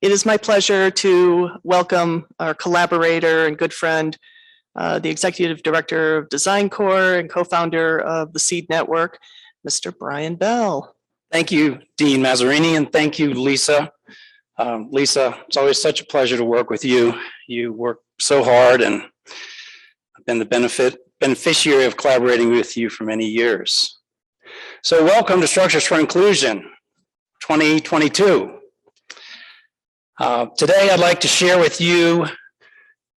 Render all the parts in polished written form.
It is my pleasure to welcome our collaborator and good friend, the Executive Director of Design Core and co-founder of the SEED Network, Mr. Brian Bell. Thank you, Dean Mazzarini, and thank you, Lisa. Lisa, it's always such a pleasure to work with you. You work so hard, and I've been the beneficiary of collaborating with you for many years. So welcome to Structures for Inclusion 2022. Today, I'd like to share with you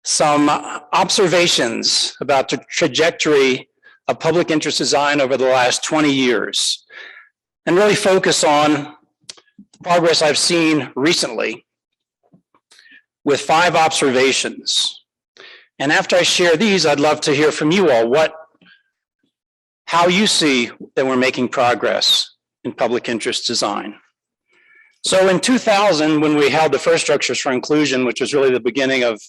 some observations about the trajectory of public interest design over the last 20 years, and really focus on the progress I've seen recently with 5 observations. And after I share these, I'd love to hear from you all how you see that we're making progress in public interest design. So in 2000, when we held the first Structures for Inclusion, which was really the beginning of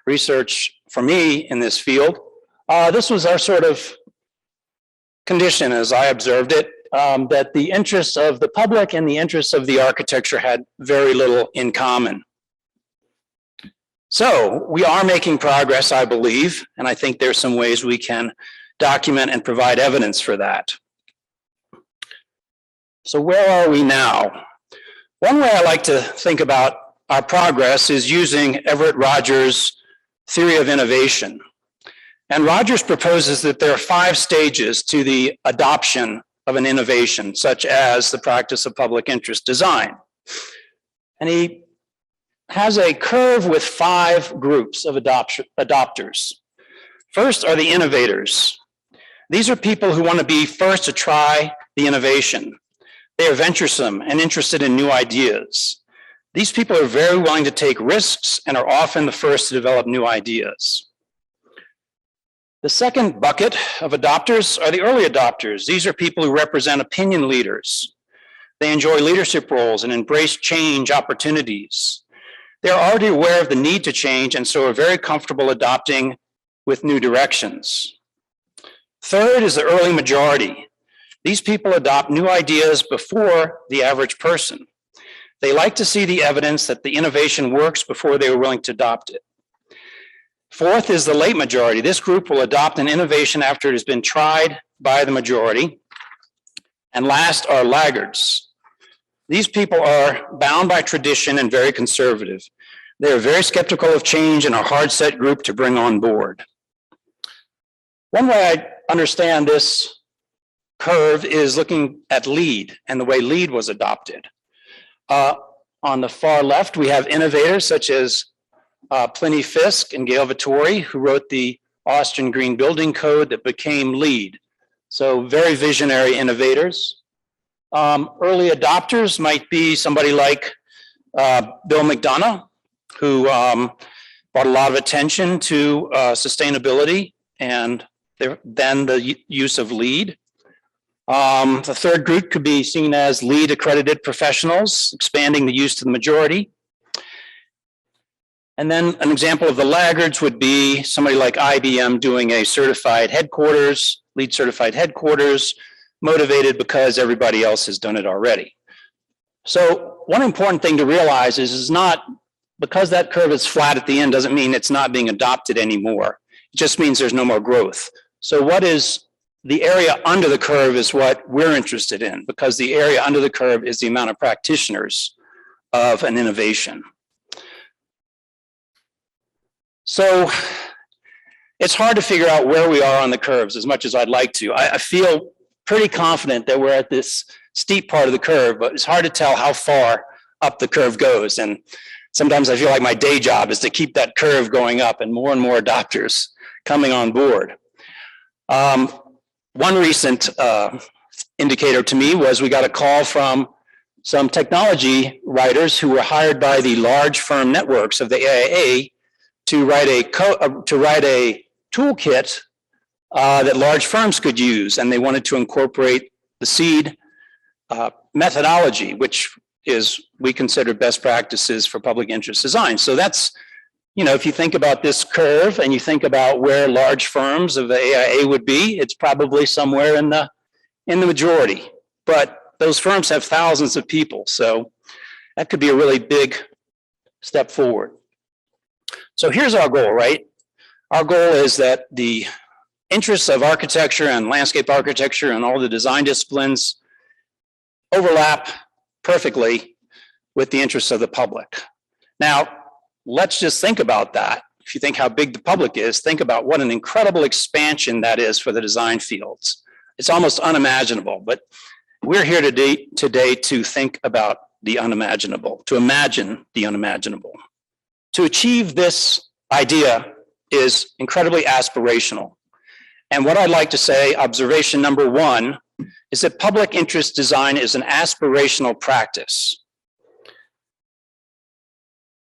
research for me in this field, this was our sort of condition, as I observed it, that the interests of the public and the interests of the architecture had very little in common. So we are making progress, I believe, and I think there's some ways we can document and provide evidence for that. So where are we now? One way I like to think about our progress is using Everett Rogers' theory of innovation. And Rogers proposes that there are 5 stages to the adoption of an innovation, such as the practice of public interest design. And he has a curve with 5 groups of adopters. First are the innovators. These are people who want to be first to try the innovation. They are venturesome and interested in new ideas. These people are very willing to take risks and are often the first to develop new ideas. The second bucket of adopters are the early adopters. These are people who represent opinion leaders. They enjoy leadership roles and embrace change opportunities. They're already aware of the need to change and so are very comfortable adopting with new directions. Third is the early majority. These people adopt new ideas before the average person. They like to see the evidence that the innovation works before they are willing to adopt it. Fourth is the late majority. This group will adopt an innovation after it has been tried by the majority. And last are laggards. These people are bound by tradition and very conservative. They are very skeptical of change and a hard-set group to bring on board. One way I understand this curve is looking at LEED and the way LEED was adopted. On the far left, we have innovators such as Pliny Fisk and Gail Vittori, who wrote the Austrian Green Building Code that became LEED. So very visionary innovators. Early adopters might be somebody like Bill McDonough, who brought a lot of attention to sustainability and then the use of LEED. The third group could be seen as LEED accredited professionals, expanding the use to the majority. And then an example of the laggards would be somebody like IBM doing a certified headquarters, LEED certified headquarters, motivated because everybody else has done it already. So one important thing to realize is not, because that curve is flat at the end doesn't mean it's not being adopted anymore. It just means there's no more growth. So what is the area under the curve is what we're interested in, because the area under the curve is the amount of practitioners of an innovation. So it's hard to figure out where we are on the curves as much as I'd like to. I feel pretty confident that we're at this steep part of the curve, but it's hard to tell how far up the curve goes. And sometimes I feel like my day job is to keep that curve going up and more adopters coming on board. One recent indicator to me was we got a call from some technology writers who were hired by the large firm networks of the AIA to write a toolkit that large firms could use, and they wanted to incorporate the SEED methodology, which is we consider best practices for public interest design. So that's, you know, if you think about this curve and you think about where large firms of the AIA would be, it's probably somewhere in the majority. But those firms have thousands of people, so that could be a really big step forward. So here's our goal, right? Our goal is that the interests of architecture and landscape architecture and all the design disciplines overlap perfectly with the interests of the public. Now, let's just think about that. If you think how big the public is, think about what an incredible expansion that is for the design fields. It's almost unimaginable, but we're here today to think about the unimaginable, to imagine the unimaginable. To achieve this idea is incredibly aspirational. And what I'd like to say, observation number one, is that public interest design is an aspirational practice.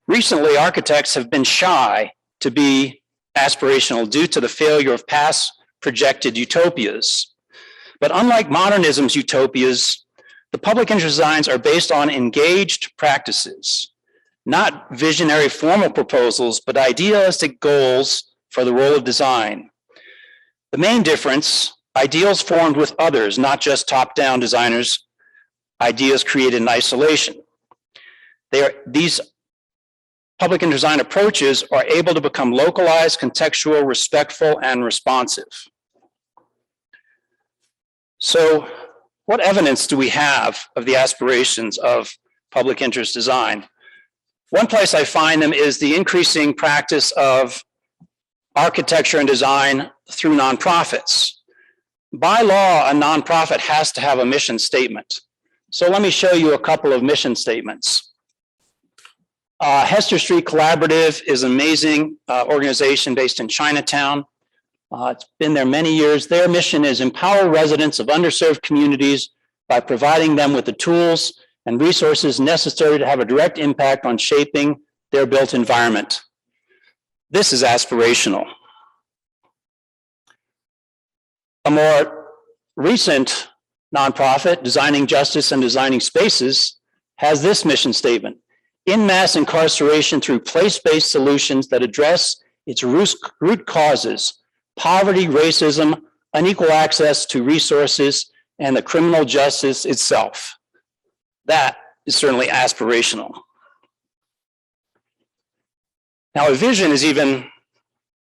Recently, architects have been shy to be aspirational due to the failure of past projected utopias. But unlike modernism's utopias, the public interest designs are based on engaged practices, not visionary formal proposals, but idealistic goals for the role of design. The main difference, ideals formed with others, not just top-down designers, ideas created in isolation. These public interest design approaches are able to become localized, contextual, respectful, and responsive. So what evidence do we have of the aspirations of public interest design? One place I find them is the increasing practice of architecture and design through nonprofits. By law, a nonprofit has to have a mission statement. So let me show you a couple of mission statements. Hester Street Collaborative is an amazing organization based in Chinatown. It's been there many years. Their mission is empower residents of underserved communities by providing them with the tools and resources necessary to have a direct impact on shaping their built environment. This is aspirational. A more recent nonprofit, Designing Justice and Designing Spaces, has this mission statement: in mass incarceration through place-based solutions that address its root causes: poverty, racism, unequal access to resources, and the criminal justice itself. That is certainly aspirational. Now, a vision is even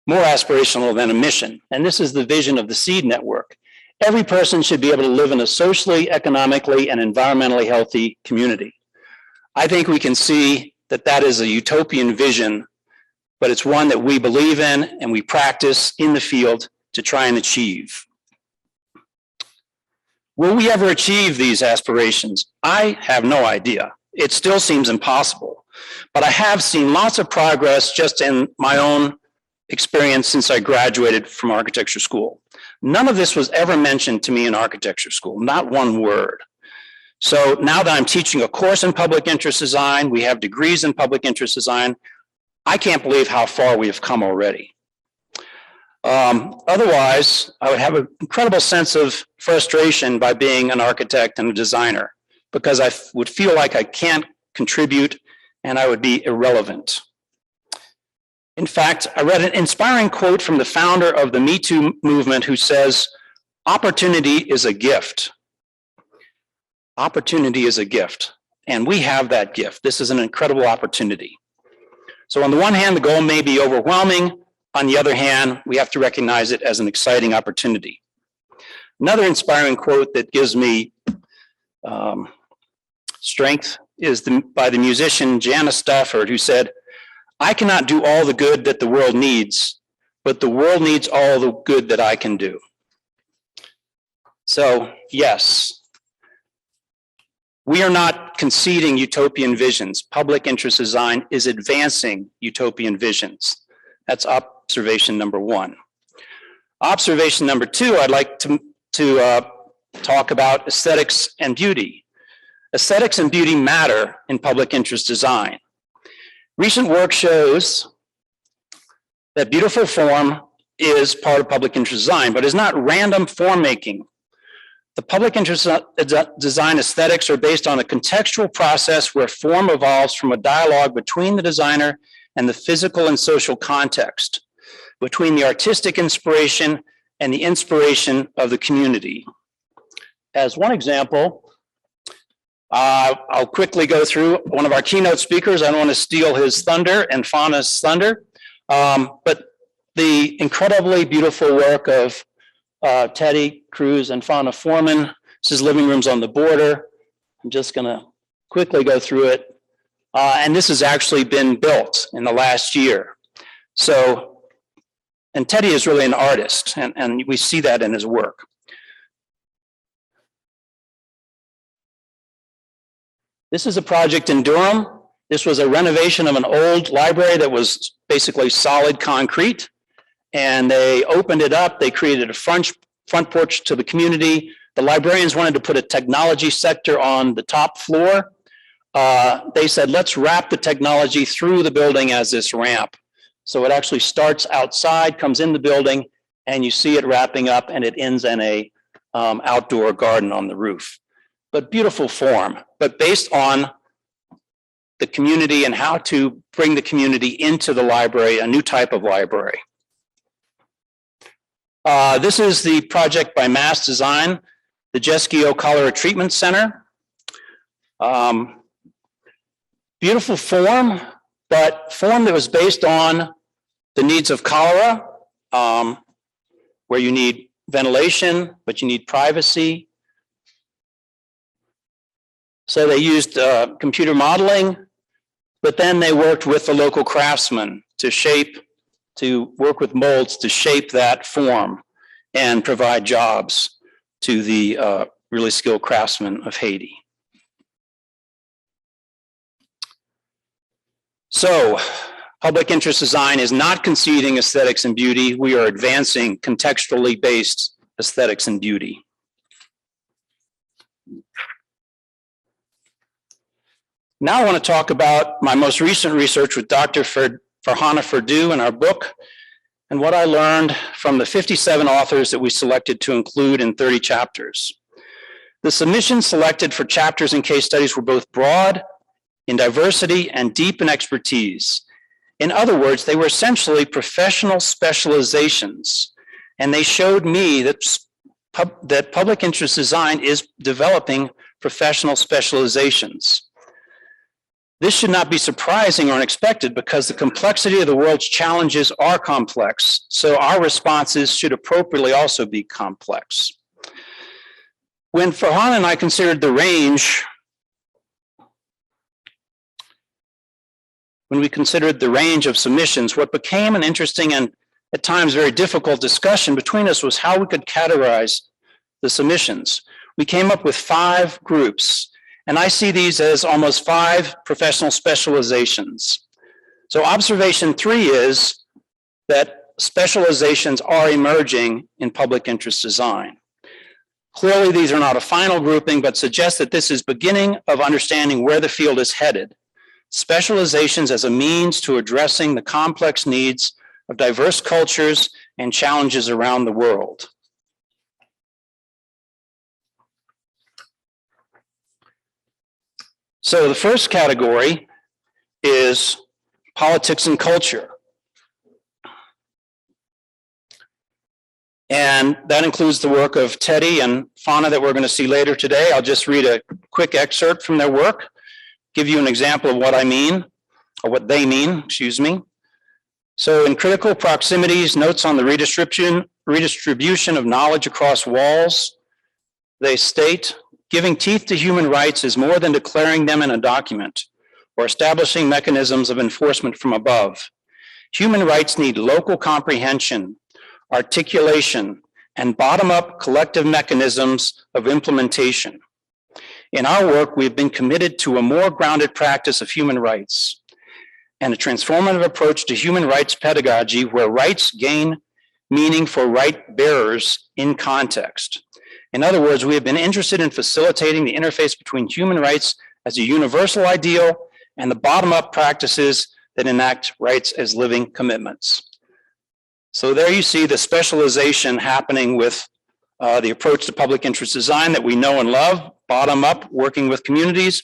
more aspirational than a mission, and this is the vision of the SEED network. Every person should be able to live in a socially, economically, and environmentally healthy community. I think we can see that that is a utopian vision, but it's one that we believe in and we practice in the field to try and achieve. Will we ever achieve these aspirations? I have no idea. It still seems impossible, but I have seen lots of progress just in my own experience since I graduated from architecture school. None of this was ever mentioned to me in architecture school, not one word. So now that I'm teaching a course in public interest design, we have degrees in public interest design, I can't believe how far we have come already. Otherwise, I would have an incredible sense of frustration by being an architect and a designer, because I would feel like I can't contribute and I would be irrelevant. In fact, I read an inspiring quote from the founder of the Me Too movement who says, "Opportunity is a gift." Opportunity is a gift, and we have that gift. This is an incredible opportunity. So on the one hand, the goal may be overwhelming. On the other hand, we have to recognize it as an exciting opportunity. Another inspiring quote that gives me strength is by the musician Janice Stafford, who said, "I cannot do all the good that the world needs, but the world needs all the good that I can do." So yes, we are not conceding utopian visions. Public interest design is advancing utopian visions. That's observation number one. Observation number two, I'd like to talk about aesthetics and beauty. Aesthetics and beauty matter in public interest design. Recent work shows that beautiful form is part of public interest design, but is not random form making. The public interest design aesthetics are based on a contextual process where form evolves from a dialogue between the designer and the physical and social context, between the artistic inspiration and the inspiration of the community. As one example, I'll quickly go through one of our keynote speakers. I don't want to steal his thunder and Fauna's thunder, but the incredibly beautiful work of Teddy Cruz and Fauna Foreman. This is Living Rooms on the Border. I'm just going to quickly go through it. And this has actually been built in the last year. So, and Teddy is really an artist, and we see that in his work. This is a project in Durham. This was a renovation of an old library that was basically solid concrete. And they opened it up. They created a front porch to the community. The librarians wanted to put a technology sector on the top floor. They said, let's wrap the technology through the building as this ramp. So it actually starts outside, comes in the building, and you see it wrapping up, and it ends in a outdoor garden on the roof. But beautiful form, but based on the community and how to bring the community into the library, a new type of library. This is the project by Mass Design, the Jescio Cholera Treatment Center. Beautiful form, but form that was based on the needs of cholera, where you need ventilation, but you need privacy. So they used computer modeling, but then they worked with the local craftsmen to work with molds to shape that form and provide jobs to the really skilled craftsmen of Haiti. So, public interest design is not conceding aesthetics and beauty. We are advancing contextually based aesthetics and beauty. Now I want to talk about my most recent research with Dr. Farhana Ferdu in our book, and what I learned from the 57 authors that we selected to include in 30 chapters. The submissions selected for chapters and case studies were both broad in diversity and deep in expertise. In other words, they were essentially professional specializations, and they showed me that public interest design is developing professional specializations. This should not be surprising or unexpected because the complexity of the world's challenges are complex, so our responses should appropriately also be complex. When Farhana and I considered the range, of submissions, what became an interesting and at times very difficult discussion between us was how we could categorize the submissions. We came up with 5 groups, and I see these as almost 5 professional specializations. So observation 3 is that specializations are emerging in public interest design. Clearly, these are not a final grouping, but suggest that this is beginning of understanding where the field is headed. Specializations as a means to addressing the complex needs of diverse cultures and challenges around the world. So the first category is politics and culture. And that includes the work of Teddy and Fauna that we're going to see later today. I'll just read a quick excerpt from their work, give you an example of what I mean, or what they mean, excuse me. So in Critical Proximities, Notes on the Redistribution of Knowledge Across Walls, they state, giving teeth to human rights is more than declaring them in a document or establishing mechanisms of enforcement from above. Human rights need local comprehension, articulation, and bottom-up collective mechanisms of implementation. In our work, we've been committed to a more grounded practice of human rights and a transformative approach to human rights pedagogy where rights gain meaning for right bearers in context. In other words, we have been interested in facilitating the interface between human rights as a universal ideal and the bottom-up practices that enact rights as living commitments. So there you see the specialization happening with the approach to public interest design that we know and love, bottom-up, working with communities,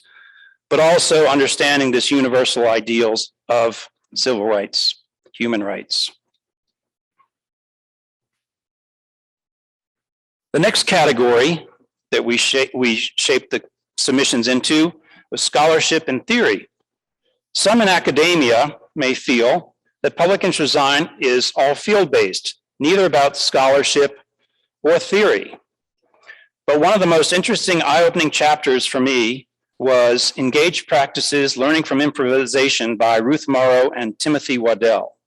but also understanding this universal ideals of civil rights, human rights. The next category that we shaped the submissions into was scholarship and theory. Some in academia may feel that public interest design is all field-based, neither about scholarship or theory. But one of the most interesting eye-opening chapters for me was Engaged Practices, Learning from Improvisation by Ruth Morrow and Timothy Waddell.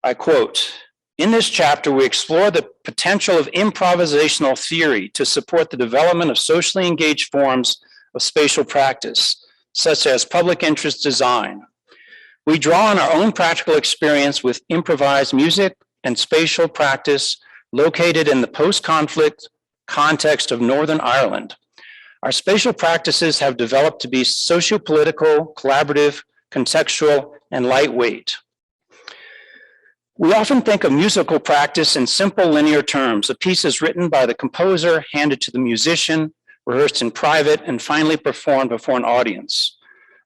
I quote, "In this chapter, we explore the potential of improvisational theory to support the development of socially engaged forms of spatial practice, such as public interest design. We draw on our own practical experience with improvised music and spatial practice located in the post-conflict context of Northern Ireland. Our spatial practices have developed to be socio-political, collaborative, contextual, and lightweight. We often think of musical practice in simple linear terms. A piece is written by the composer, handed to the musician, rehearsed in private, and finally performed before an audience.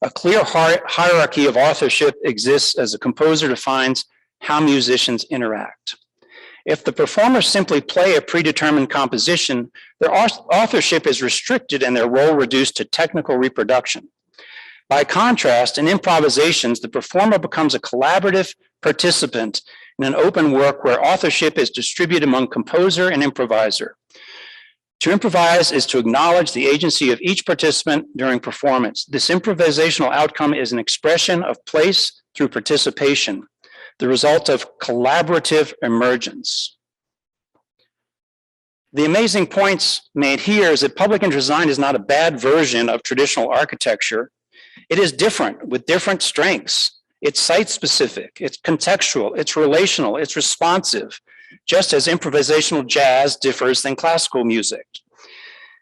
A clear hierarchy of authorship exists as the composer defines how musicians interact. If the performers simply play a predetermined composition, their authorship is restricted and their role reduced to technical reproduction. By contrast, in improvisations, the performer becomes a collaborative participant in an open work where authorship is distributed among composer and improviser. To improvise is to acknowledge the agency of each participant during performance. This improvisational outcome is an expression of place through participation, the result of collaborative emergence." The amazing points made here is that public interest design is not a bad version of traditional architecture. It is different with different strengths. It's site-specific, it's contextual, it's relational, it's responsive, just as improvisational jazz differs than classical music.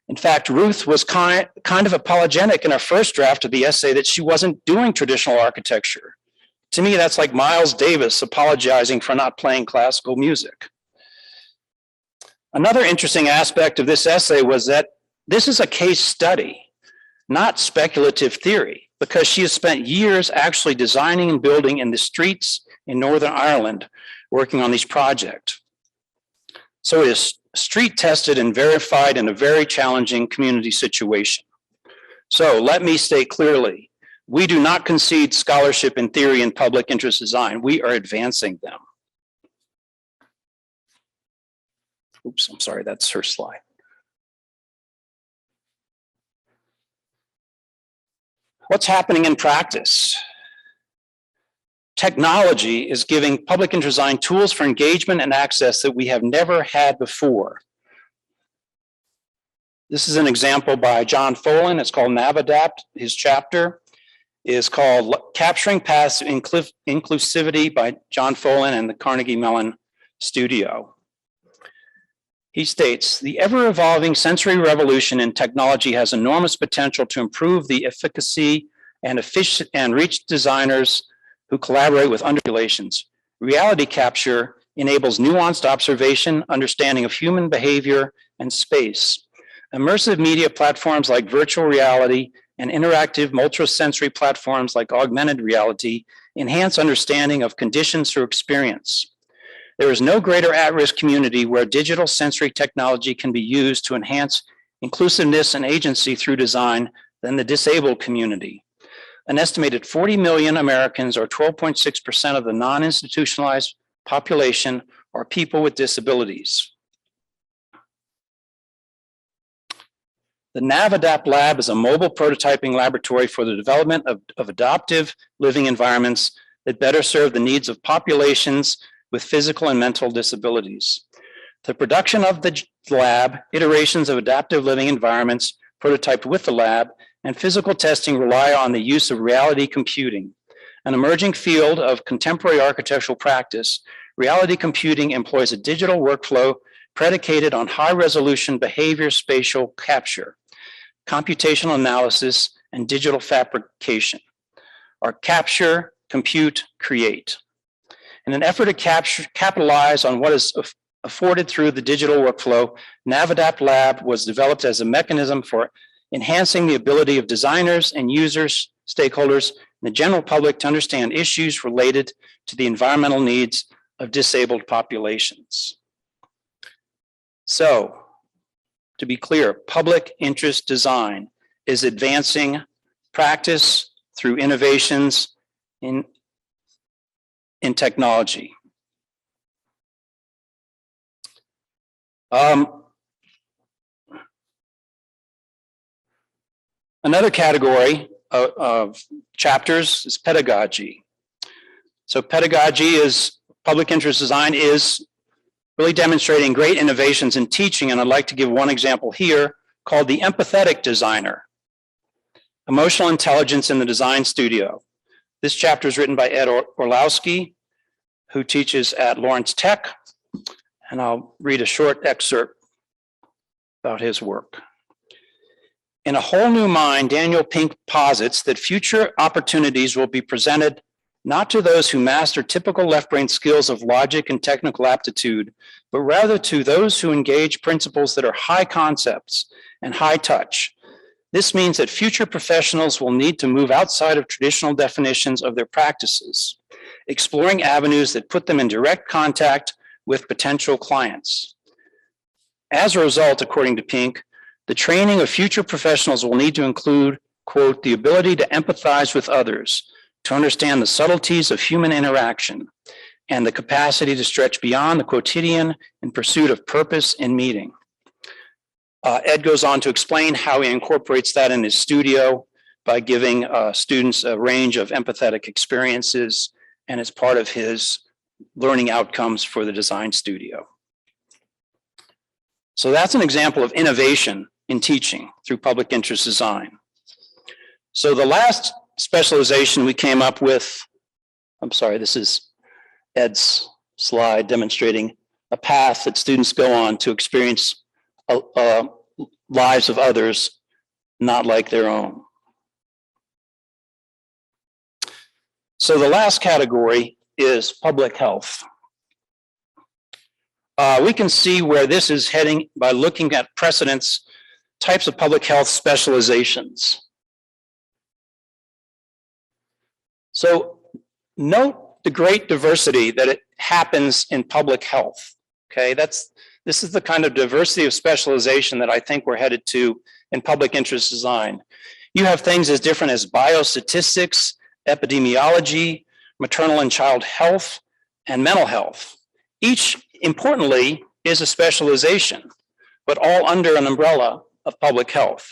In fact, Ruth was kind of apologetic in her first draft of the essay that she wasn't doing traditional architecture. To me, that's like Miles Davis apologizing for not playing classical music. Another interesting aspect of this essay was that this is a case study, not speculative theory, because she has spent years actually designing and building in the streets in Northern Ireland, working on these projects. So it is street tested and verified in a very challenging community situation. So let me state clearly, we do not concede scholarship and theory in public interest design. We are advancing them. Oops, I'm sorry, that's her slide. What's happening in practice? Technology is giving public interest design tools for engagement and access that we have never had before. This is an example by John Folan. It's called Navadapt. His chapter is called Capturing Paths of Inclusivity by John Folan and the Carnegie Mellon Studio. He states, "The ever-evolving sensory revolution in technology has enormous potential to improve the efficacy and reach designers who collaborate with underlations. Reality capture enables nuanced observation, understanding of human behavior and space. Immersive media platforms like virtual reality and interactive multisensory platforms like augmented reality enhance understanding of conditions through experience. There is no greater at-risk community where digital sensory technology can be used to enhance inclusiveness and agency through design than the disabled community. An estimated 40 million Americans, or 12.6% of the non-institutionalized population, are people with disabilities." The Navadapt Lab is a mobile prototyping laboratory for the development of adaptive living environments that better serve the needs of populations with physical and mental disabilities. The production of the lab, iterations of adaptive living environments prototyped with the lab, and physical testing rely on the use of reality computing. An emerging field of contemporary architectural practice, reality computing employs a digital workflow predicated on high-resolution behavior spatial capture, computational analysis, and digital fabrication, or capture, compute, create. In an effort to capitalize on what is afforded through the digital workflow, Navadapt Lab was developed as a mechanism for enhancing the ability of designers and users, stakeholders, and the general public to understand issues related to the environmental needs of disabled populations. So, to be clear, public interest design is advancing practice through innovations in technology. Another category of chapters is pedagogy. So pedagogy is, public interest design is really demonstrating great innovations in teaching, and I'd like to give one example here called the empathetic designer, emotional intelligence in the design studio. This chapter is written by Ed Orlowski, who teaches at Lawrence Tech, and I'll read a short excerpt about his work. In A Whole New Mind, Daniel Pink posits that future opportunities will be presented not to those who master typical left-brain skills of logic and technical aptitude, but rather to those who engage principles that are high concepts and high touch. This means that future professionals will need to move outside of traditional definitions of their practices, exploring avenues that put them in direct contact with potential clients. As a result, according to Pink, the training of future professionals will need to include, quote, the ability to empathize with others, to understand the subtleties of human interaction, and the capacity to stretch beyond the quotidian in pursuit of purpose and meaning. Ed goes on to explain how he incorporates that in his studio by giving students a range of empathetic experiences, and it's part of his learning outcomes for the design studio. So that's an example of innovation in teaching through public interest design. So the last specialization we came up with, I'm sorry, this is Ed's slide demonstrating a path that students go on to experience lives of others not like their own. So the last category is public health. We can see where this is heading by looking at precedents, types of public health specializations. So note the great diversity that it happens in public health. Okay, this is the kind of diversity of specialization that I think we're headed to in public interest design. You have things as different as biostatistics, epidemiology, maternal and child health, and mental health. Each, importantly, is a specialization, but all under an umbrella of public health.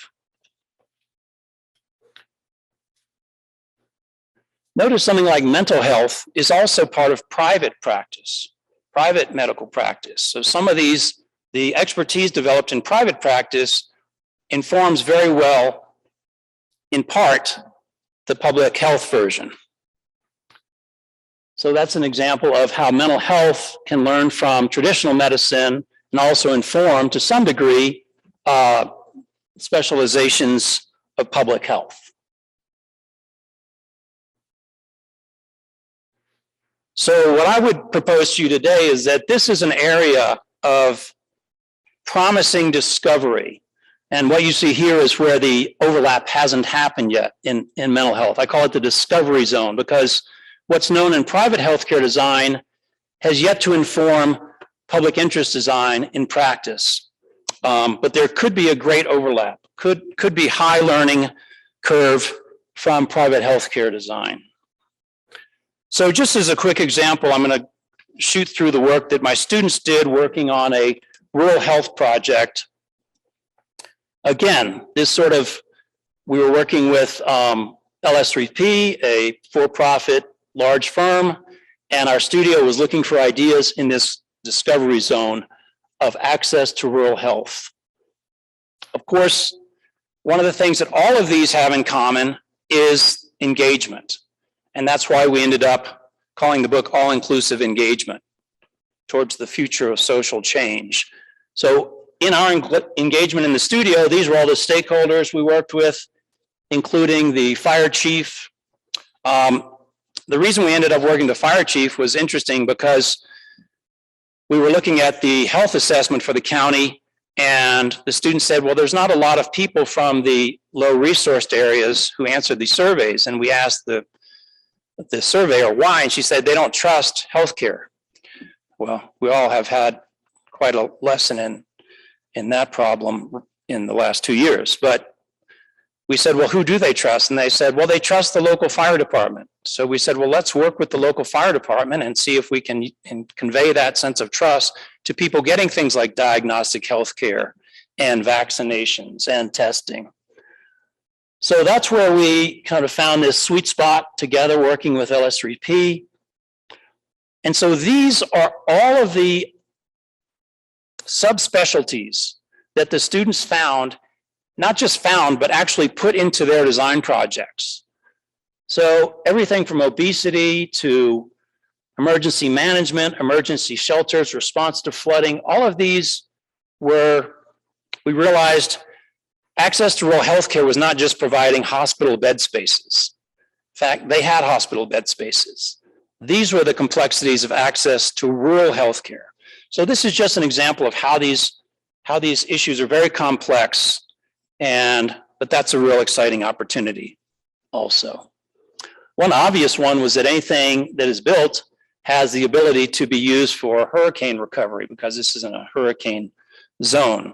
Notice something like mental health is also part of private practice, private medical practice. So some of these, the expertise developed in private practice informs very well, in part, the public health version. So that's an example of how mental health can learn from traditional medicine and also inform, to some degree, specializations of public health. So what I would propose to you today is that this is an area of promising discovery. And what you see here is where the overlap hasn't happened yet in mental health. I call it the discovery zone because what's known in private healthcare design has yet to inform public interest design in practice. But there could be a great overlap, could be high learning curve from private healthcare design. So just as a quick example, I'm going to shoot through the work that my students did working on a rural health project. Again, we were working with LS3P, a for-profit large firm, and our studio was looking for ideas in this discovery zone of access to rural health. Of course, one of the things that all of these have in common is engagement. And that's why we ended up calling the book All-Inclusive Engagement Towards the Future of Social Change. So in our engagement in the studio, these were all the stakeholders we worked with, including the fire chief. The reason we ended up working the fire chief was interesting because we were looking at the health assessment for the county, and the students said, well, there's not a lot of people from the low-resourced areas who answered these surveys. And we asked the surveyor why, and she said they don't trust healthcare. Well, we all have had quite a lesson in in that problem in the last 2 years. But we said, well, who do they trust? And they said, well, they trust the local fire department. So we said, well, let's work with the local fire department and see if we can convey that sense of trust to people getting things like diagnostic healthcare and vaccinations and testing. So that's where we kind of found this sweet spot together working with LS3P. And so these are all of the subspecialties that the students found, not just found, but actually put into their design projects. So everything from obesity to emergency management, emergency shelters, response to flooding, all of these were, we realized access to rural healthcare was not just providing hospital bed spaces. In fact, they had hospital bed spaces. These were the complexities of access to rural healthcare. So this is just an example of how these issues are very complex, but that's a real exciting opportunity also. One obvious one was that anything that is built has the ability to be used for hurricane recovery because this is in a hurricane zone.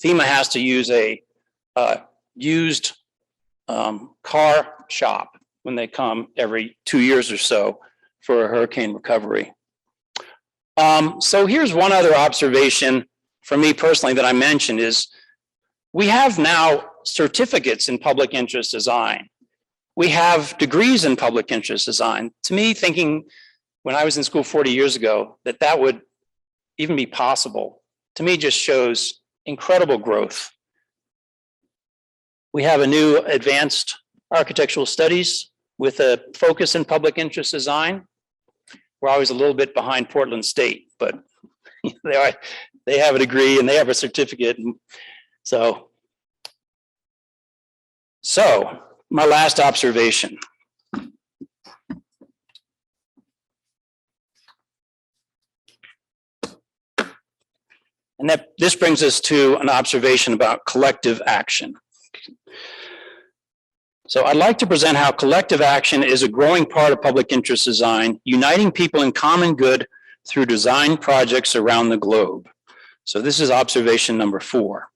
FEMA has to use a used car shop when they come every 2 years or so for a hurricane recovery. So here's one other observation for me personally that I mentioned is we have now certificates in public interest design. We have degrees in public interest design. To me, thinking when I was in school 40 years ago, that would even be possible, to me just shows incredible growth. We have a new advanced architectural studies with a focus in public interest design. We're always a little bit behind Portland State, but they have a degree and they have a certificate. So my last observation. And this brings us to an observation about collective action. So I'd like to present how collective action is a growing part of public interest design, uniting people in common good through design projects around the globe. So this is observation number 4.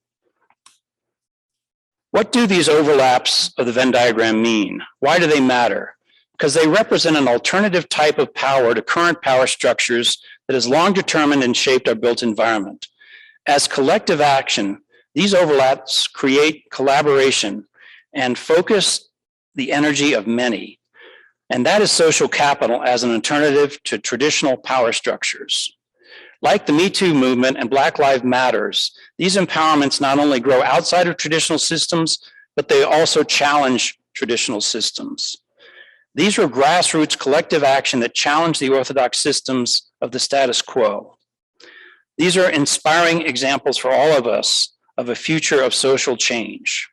What do these overlaps of the Venn diagram mean? Why do they matter? Because they represent an alternative type of power to current power structures that has long determined and shaped our built environment. As collective action, these overlaps create collaboration and focus the energy of many. And that is social capital as an alternative to traditional power structures. Like the Me Too movement and Black Lives Matters, these empowerments not only grow outside of traditional systems, but they also challenge traditional systems. These were grassroots collective action that challenged the orthodox systems of the status quo. These are inspiring examples for all of us of a future of social change.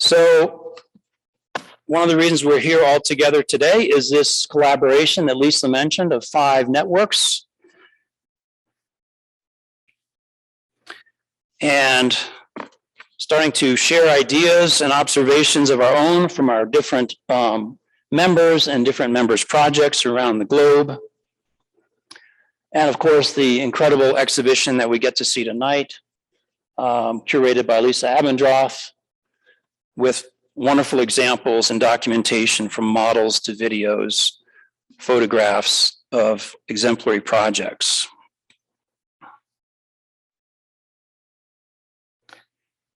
So one of the reasons we're here all together today is this collaboration that Lisa mentioned of 5 networks. And starting to share ideas and observations of our own from our different members and different members' projects around the globe. And of course, the incredible exhibition that we get to see tonight, curated by Lisa Abendroth, with wonderful examples and documentation from models to videos, photographs of exemplary projects.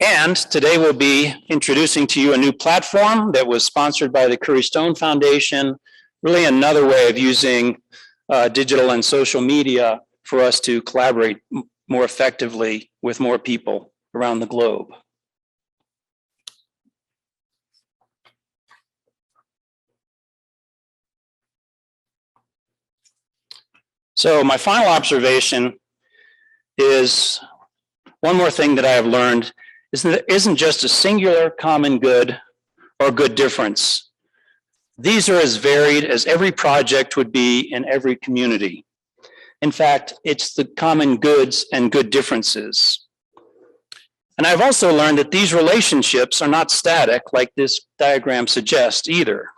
And today we'll be introducing to you a new platform that was sponsored by the Curry Stone Foundation, really another way of using digital and social media for us to collaborate more effectively with more people around the globe. So my final observation is one more thing that I have learned is that there isn't just a singular common good or good difference. These are as varied as every project would be in every community. In fact, it's the common goods and good differences. And I've also learned that these relationships are not static like this diagram suggests either.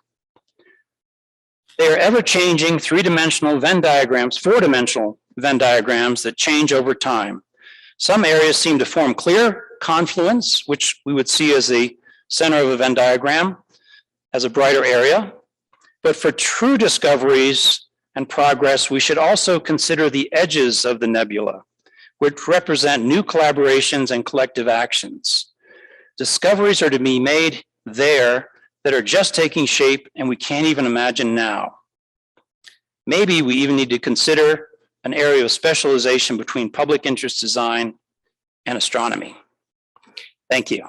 They are ever-changing three-dimensional Venn diagrams, four-dimensional Venn diagrams that change over time. Some areas seem to form clear confluence, which we would see as the center of a Venn diagram, as a brighter area. But for true discoveries and progress, we should also consider the edges of the nebula, which represent new collaborations and collective actions. Discoveries are to be made there that are just taking shape and we can't even imagine now. Maybe we even need to consider an area of specialization between public interest design and astronomy. Thank you.